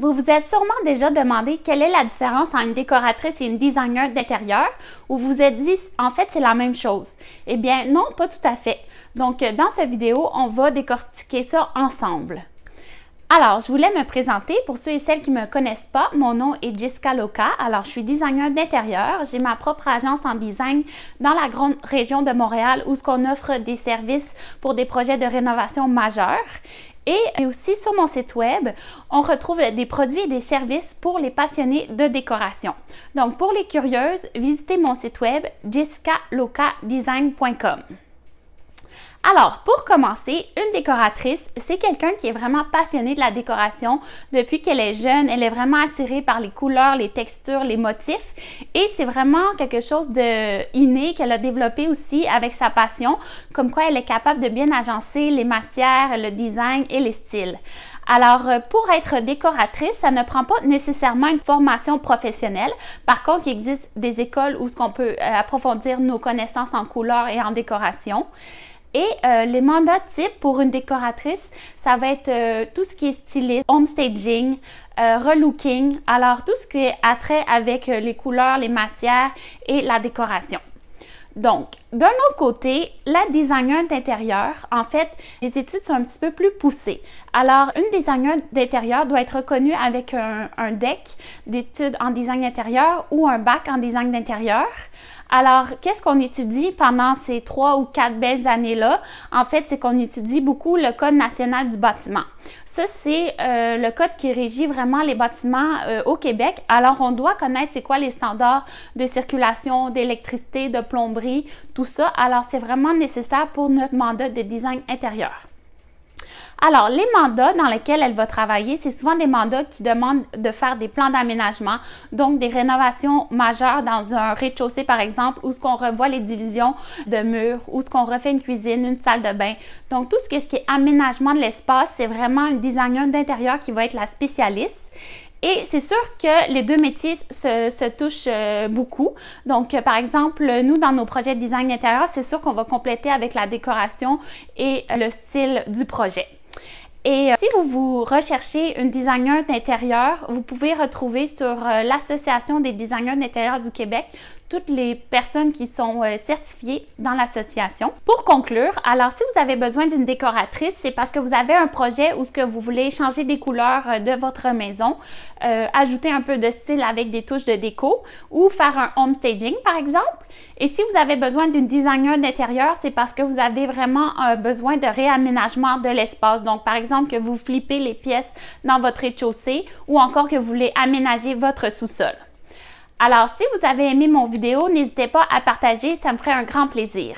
Vous vous êtes sûrement déjà demandé quelle est la différence entre une décoratrice et une designer d'intérieur, ou vous vous êtes dit, en fait, c'est la même chose. Eh bien, non, pas tout à fait. Donc, dans cette vidéo, on va décortiquer ça ensemble. Alors, je voulais me présenter pour ceux et celles qui ne me connaissent pas. Mon nom est Jessica Loca. Alors, je suis designer d'intérieur. J'ai ma propre agence en design dans la grande région de Montréal où on offre des services pour des projets de rénovation majeurs. Et aussi sur mon site web, on retrouve des produits et des services pour les passionnés de décoration. Donc, pour les curieuses, visitez mon site web jessicalocadesign.com. Alors, pour commencer, une décoratrice, c'est quelqu'un qui est vraiment passionné de la décoration. Depuis qu'elle est jeune, elle est vraiment attirée par les couleurs, les textures, les motifs. Et c'est vraiment quelque chose de inné qu'elle a développé aussi avec sa passion, comme quoi elle est capable de bien agencer les matières, le design et les styles. Alors, pour être décoratrice, ça ne prend pas nécessairement une formation professionnelle. Par contre, il existe des écoles où on peut approfondir nos connaissances en couleurs et en décoration. Et les mandats types pour une décoratrice, ça va être tout ce qui est styliste, home staging, relooking, alors tout ce qui est attrait avec les couleurs, les matières et la décoration. Donc, d'un autre côté, la designer d'intérieur, en fait, les études sont un petit peu plus poussées. Alors, une designer d'intérieur doit être reconnue avec un DEC d'études en design intérieur ou un bac en design d'intérieur. Alors, qu'est-ce qu'on étudie pendant ces 3 ou 4 belles années-là? En fait, c'est qu'on étudie beaucoup le Code national du bâtiment. Ça, c'est le code qui régit vraiment les bâtiments au Québec. Alors, on doit connaître c'est quoi les standards de circulation, d'électricité, de plomberie, tout ça. Alors, c'est vraiment nécessaire pour notre mandat de design intérieur. Alors, les mandats dans lesquels elle va travailler, c'est souvent des mandats qui demandent de faire des plans d'aménagement, donc des rénovations majeures dans un rez-de-chaussée, par exemple, où on revoit les divisions de murs, où on refait une cuisine, une salle de bain. Donc, tout ce qui est aménagement de l'espace, c'est vraiment une designer d'intérieur qui va être la spécialiste. Et c'est sûr que les deux métiers se touchent beaucoup. Donc, par exemple, nous, dans nos projets de design intérieur, c'est sûr qu'on va compléter avec la décoration et le style du projet. Et si vous recherchez une designer d'intérieur, vous pouvez retrouver sur l'Association des designers d'intérieur du Québec toutes les personnes qui sont certifiées dans l'association. Pour conclure, alors si vous avez besoin d'une décoratrice, c'est parce que vous avez un projet où ce que vous voulez changer des couleurs de votre maison, ajouter un peu de style avec des touches de déco ou faire un home staging par exemple. Et si vous avez besoin d'une designer d'intérieur, c'est parce que vous avez vraiment besoin de réaménagement de l'espace. Donc par exemple que vous flippez les pièces dans votre rez-de-chaussée ou encore que vous voulez aménager votre sous-sol. Alors, si vous avez aimé mon vidéo, n'hésitez pas à partager, ça me ferait un grand plaisir.